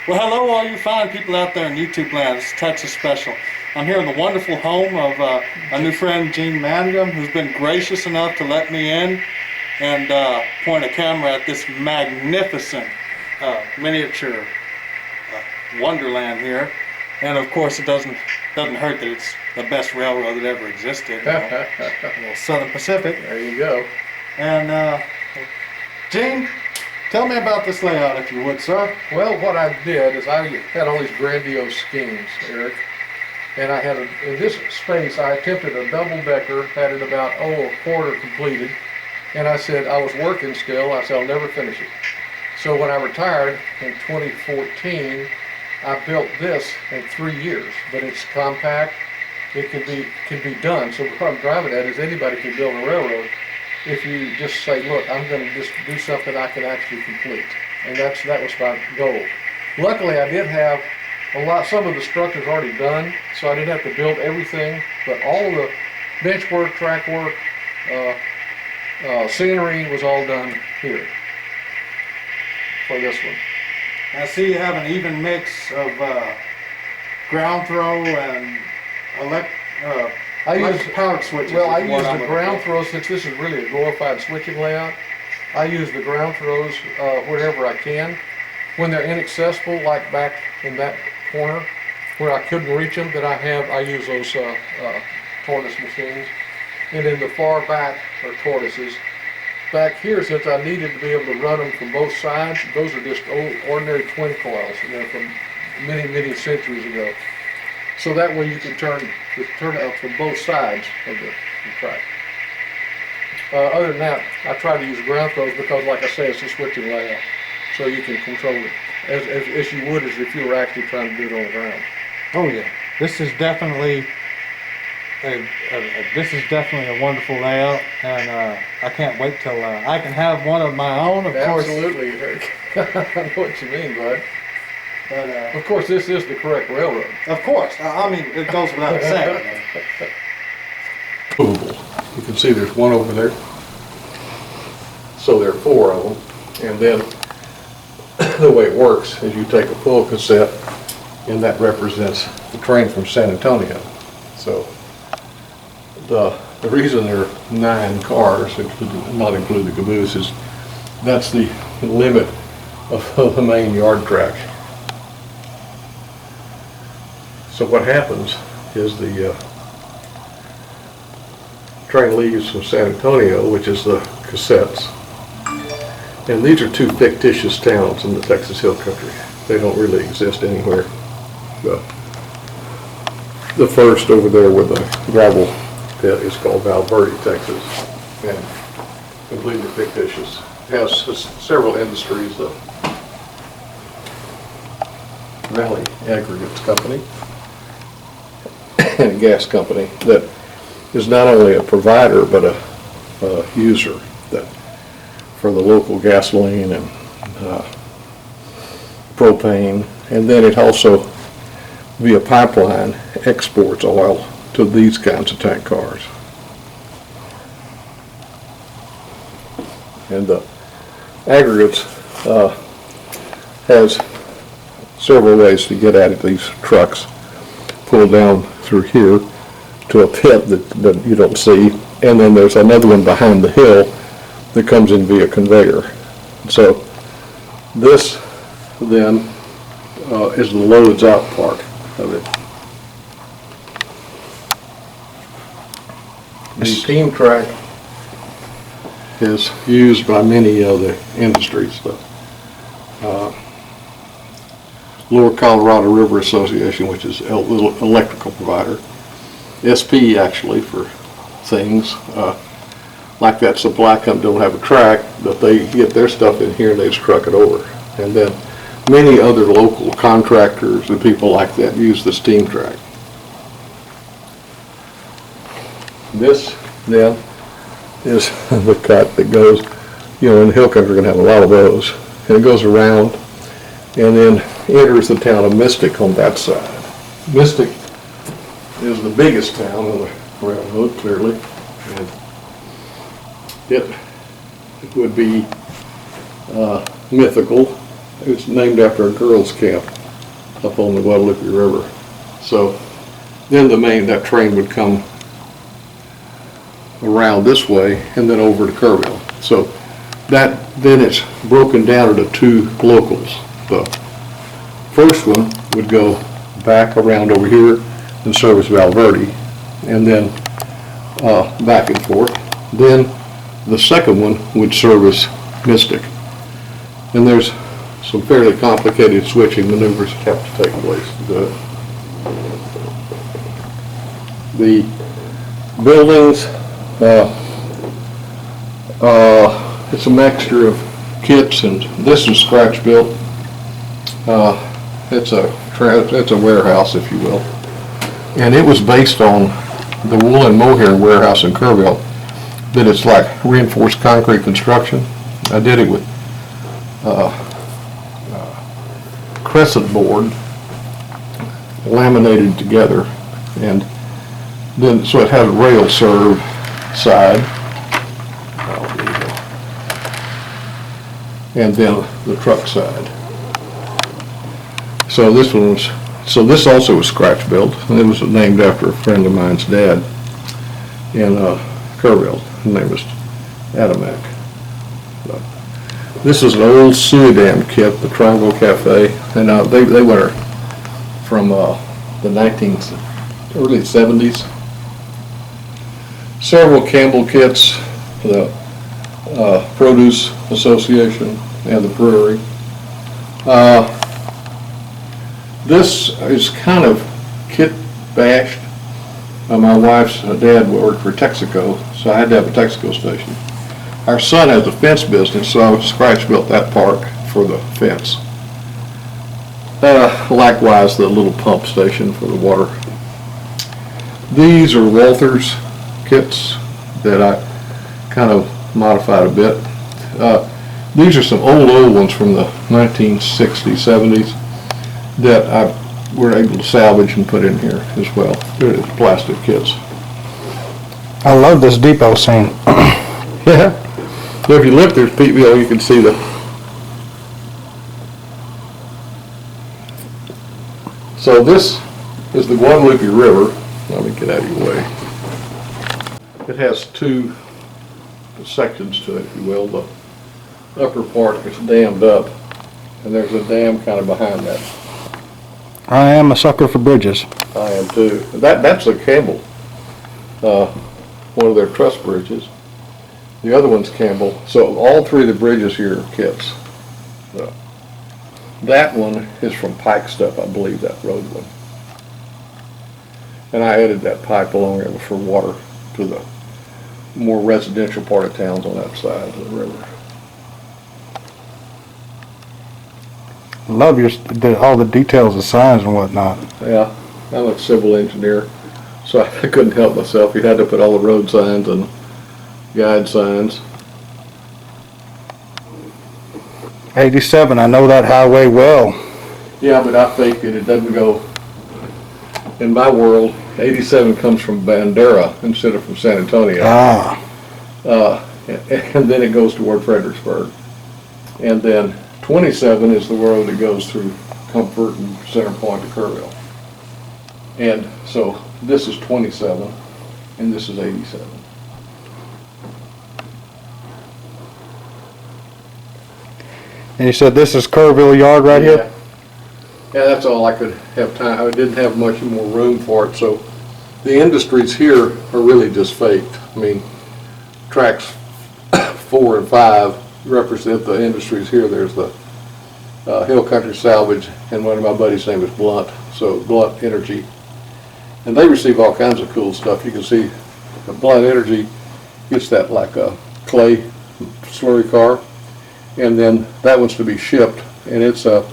Well, hello, all you fine people out there in YouTube land. It's Texas Special. I'm here in the wonderful home of a new friend, Gene Mangum, who's been gracious enough to let me in and point a camera at this magnificent miniature wonderland here. And of course, it doesn't hurt that it's the best railroad that ever existed. Southern Pacific. There you go. And Gene, tell me about this layout, if you would, sir. Well, what I did is I had all these grandiose schemes, Eric, and I had in this space I attempted a double-decker, had it about a quarter completed, and I said I was working still. I said I'll never finish it. So when I retired in 2014, I built this in 3 years, but it's compact. It can be done. So what I'm driving at is anybody can build a railroad if you just say, look, I'm going to just do something I can actually complete. And that was my goal. Luckily, I did have some of the structures already done, so I didn't have to build everything, but all the bench work, track work, scenery was all done here for this one. I see you have an even mix of ground throw and powered switches. Well, I use the ground throws, since this is really a glorified switching layout. I use the ground throws wherever I can. When they're inaccessible, like back in that corner where I couldn't reach them, I use those tortoise machines. And in the far back are tortoises. Back here, since I needed to be able to run them from both sides, those are just old, ordinary twin coils, from many, many centuries ago. So that way you can turn out from both sides of the track. Other than that, I try to use ground throws because, like I say, it's a switching layout, so you can control it as you would as if you were actually trying to do it on the ground. Oh yeah, this is definitely a wonderful layout, and I can't wait till I can have one of my own. Of course, absolutely, Eric. I know what you mean, bud. But, of course, this is the correct railroad. Of course. I mean, it goes without saying. Movable. You can see there's one over there. So there are 4 of them. And then the way it works is you take a full cassette, and that represents the train from San Antonio. So the reason there are 9 cars, not include the caboose, is that's the limit of the main yard track. So what happens is the train leaves from San Antonio, which is the cassettes, and these are 2 fictitious towns in the Texas Hill Country. They don't really exist anywhere. The first over there where the gravel pit is called Valverde, Texas, and completely fictitious. It has several industries, the Valley Aggregates Company, and a gas company that is not only a provider but a user for the local gasoline and propane, and then it also via pipeline exports oil to these kinds of tank cars. And the aggregates has several ways to get at it. These trucks pull down through here to a pit that you don't see, and then there's another one behind the hill that comes in via conveyor. So this then is the loads out part of it. The steam track is used by many of the industries. Lower Colorado River Association, which is a little electrical provider. SP actually for things like that supply company don't have a track, but they get their stuff in here and they just truck it over. And then many other local contractors and people like that use the steam track. This then is the cut that goes, in the hill country we're going to have a lot of those. And it goes around and then enters the town of Mystic on that side. Mystic is the biggest town on the railroad, clearly. And it would be mythical. It's named after a girls' camp up on the Guadalupe River. So then that train would come around this way and then over to Kerrville. So then it's broken down into two locals. The first one would go back around over here and service Valverde, and then back and forth. Then the second one would service Mystic. And there's some fairly complicated switching maneuvers that have to take place to do it. The buildings, it's a mixture of kits, and this is scratch built. It's a warehouse, if you will, and it was based on the wool and mohair warehouse in Kerrville. That it's like reinforced concrete construction. I did it with crescent board laminated together, and then so it has a rail serve side, and then the truck side. So this also was scratch built, and it was named after a friend of mine's dad in Kerrville. His name was Adamak. This is an old Suidam kit, the Triangle Cafe, and they were from the early 70s. Several Campbell kits, the Produce Association and the brewery. This is kind of kit bashed. My wife's dad worked for Texaco, so I had to have a Texaco station. Our son has a fence business, so I scratch built that part for the fence. Likewise, the little pump station for the water. These are Walther's kits that I kind of modified a bit. These are some old ones from the 1960s, 70s that I were able to salvage and put in here as well. They're plastic kits. I love this depot scene. Yeah. So if you look, there's PVO, you can see the. So this is the Guadalupe River. Let me get out of your way. It has two sections to it, if you will. The upper part is dammed up, and there's a dam kind of behind that. I am a sucker for bridges. I am too. That's a Campbell, one of their truss bridges. The other one's Campbell. So all three of the bridges here are kits. That one is from Pike Stuff, I believe, that road one. And I added that pipe along there for water to the more residential part of towns on that side of the river. Love all the details, the signs and whatnot. Yeah, I'm a civil engineer, so I couldn't help myself. You had to put all the road signs and guide signs. 87, I know that highway well. Yeah, but I think that it doesn't go, in my world, 87 comes from Bandera instead of from San Antonio. And then it goes toward Fredericksburg. And then 27 is the road that goes through Comfort and Center Point to Kerrville. And so this is 27 and this is 87. And you said this is Kerrville Yard right here? Yeah, that's all I could have time. I didn't have much more room for it, so the industries here are really just faked. I mean, tracks 4 and 5 represent the industries here. There's the Hill Country Salvage, and one of my buddies' name is Blunt, so Blunt Energy. And they receive all kinds of cool stuff. You can see Blunt Energy gets that like a clay slurry car, and then that one's to be shipped, and it's a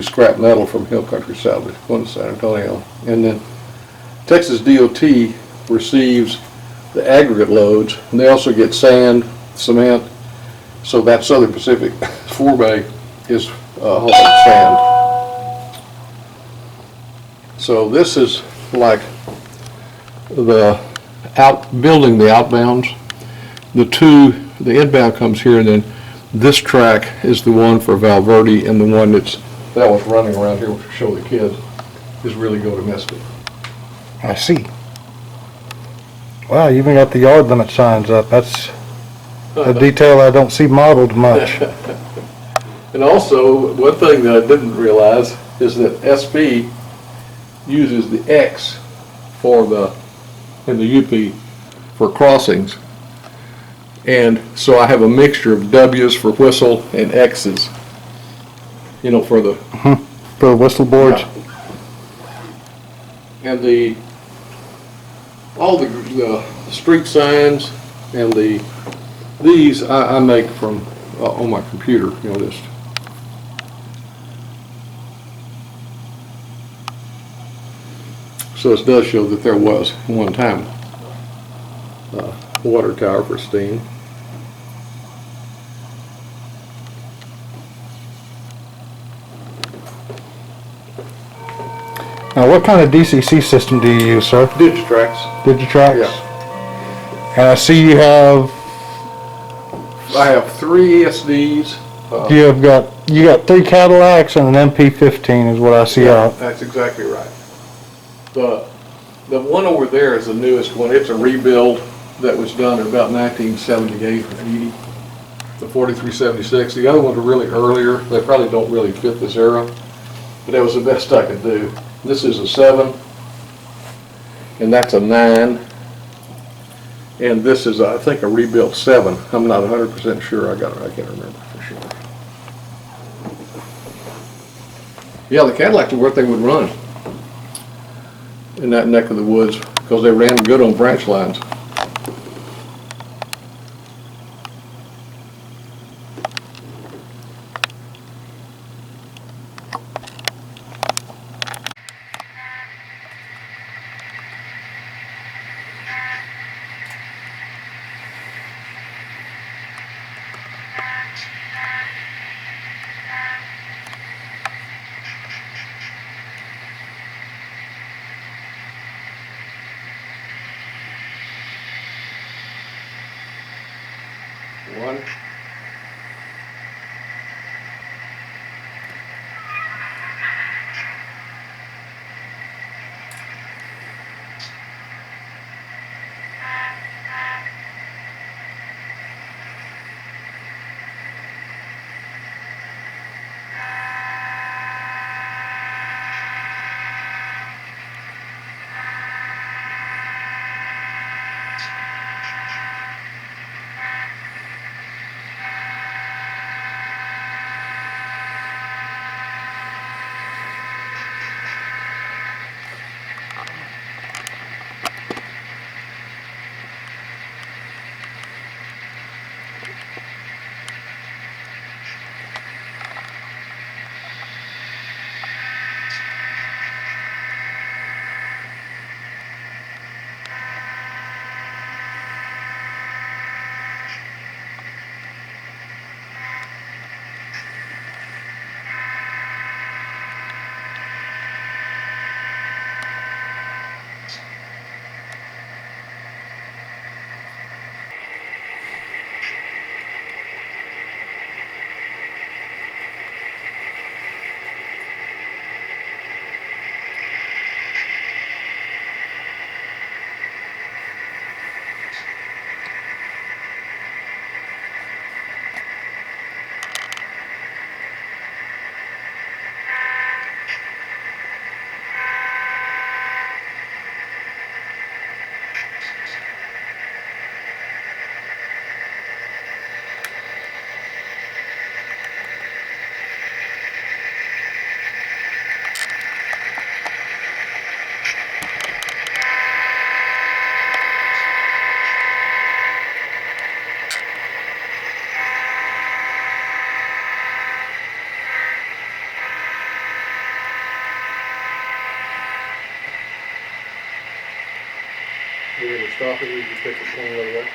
scrap metal from Hill Country Salvage, going to San Antonio. And then Texas DOT receives the aggregate loads, and they also get sand, cement. So that Southern Pacific 4-bay is hauled sand. So this is like the building the outbounds. The inbound comes here, and then this track is the one for Valverde, and the one that's that was running around here to show the kids, is really go to Mystic. I see. Wow, you even got the yard limit signs up. That's a detail I don't see modeled much. And also, one thing that I didn't realize is that SB uses the X for in the UP for crossings. And so I have a mixture of W's for whistle and X's, you know, for the For the whistle boards. And all the street signs and these I make from on my computer, you know, just. So it does show that there was one time a water tower for steam. Now, what kind of DCC system do you use, sir? Digitrax. Digitrax? Yeah. And I see you have, I have 3 ESDs. you got 3 Cadillacs and an MP15 is what I see Yeah, out. that's exactly right. The one over there is the newest one. It's a rebuild that was done in about 1978 or 80. The 4376. The other ones are really earlier. They probably don't really fit this era, but that was the best I could do. This is a 7, and that's a 9, and this is, I think, a rebuilt 7. I'm not 100% sure. I can't remember for sure. Yeah, the Cadillacs were what they would run in that neck of the woods because they ran good on branch lines. One. You're going to stop it, or you just take the swing the other way?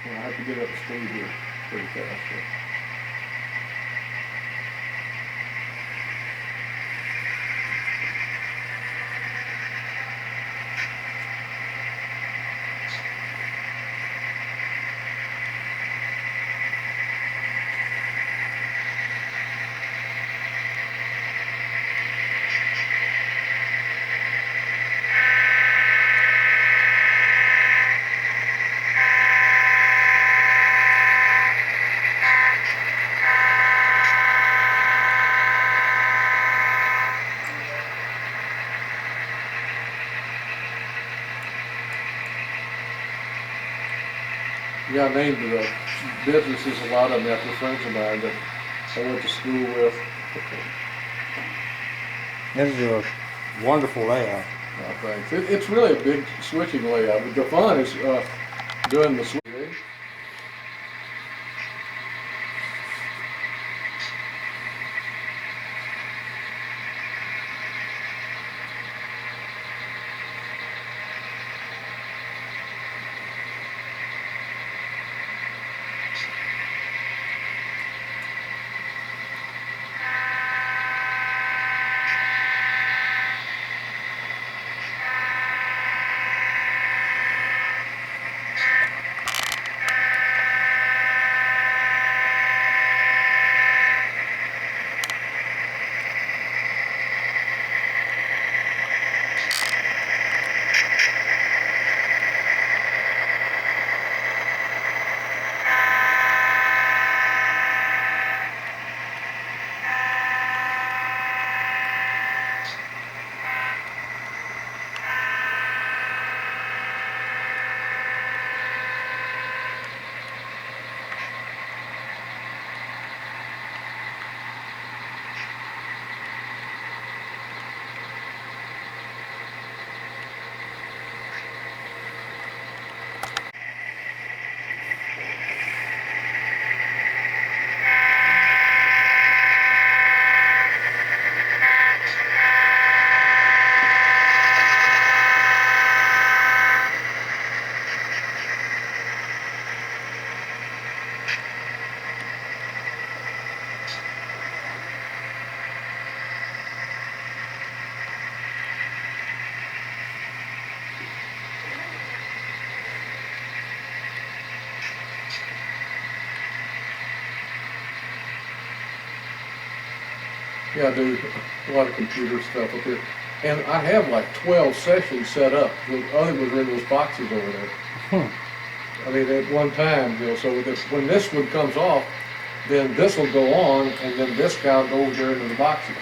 Well, I have to get up to speed here pretty fast. But. Yeah, I named the businesses, a lot of them after friends of mine that I went to school with. This is a wonderful layout. Thanks. It's really a big switching layout, but the fun is doing the switching. Yeah, I do a lot of computer stuff up here. And I have like 12 sessions set up. The other ones are in those boxes over there. I mean, at one time, so when this one comes off, then this will go on, and then this guy will go over there into the boxes.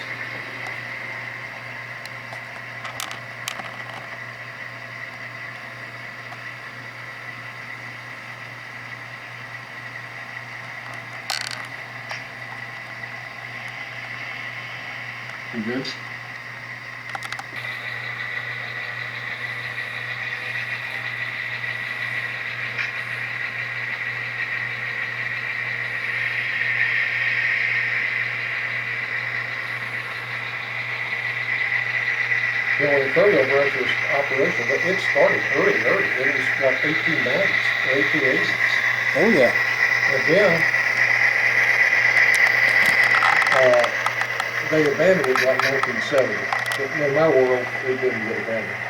You good? Yeah, when the Cargo branch was operational, but it started early. It was like 1890s or 1880s. Oh, yeah. And then they abandoned it like 1970. But in my world, it didn't get abandoned.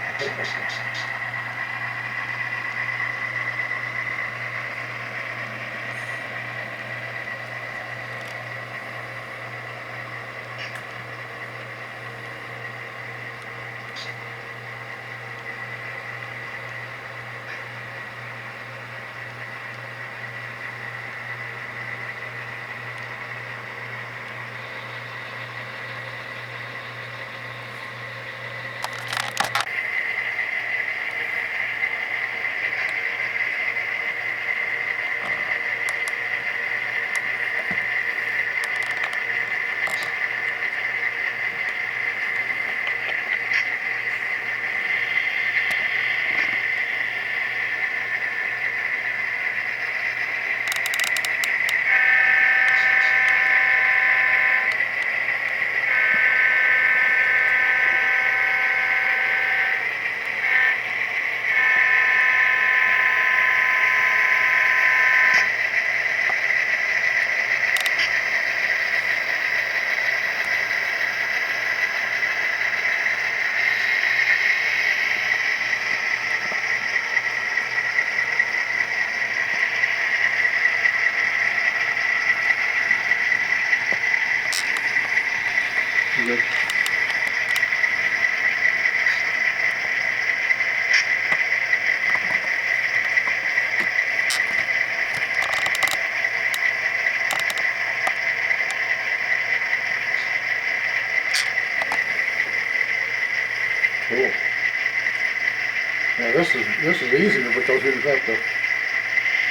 this is easier because you just have to,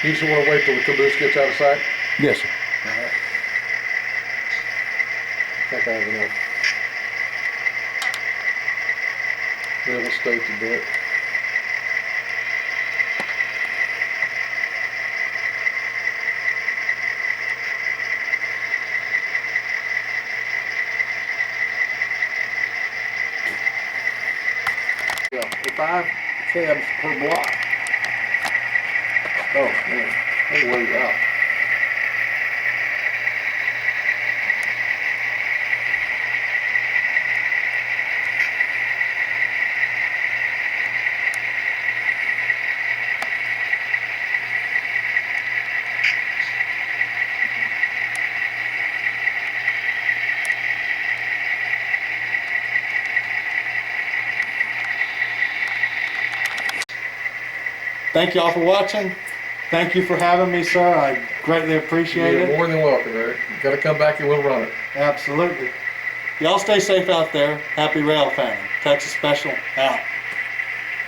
you just want to wait till the caboose gets out of sight. Yes, sir. Alright. I think I have enough real estate to do it. Yeah, 5 cabs per block. Oh man, that's way out. Thank you all for watching. Thank you for having me, sir. I greatly appreciate You're it. more than welcome, Eric. You gotta come back and we'll run it. Absolutely. Y'all stay safe out there. Happy rail fanning. Texas Special out.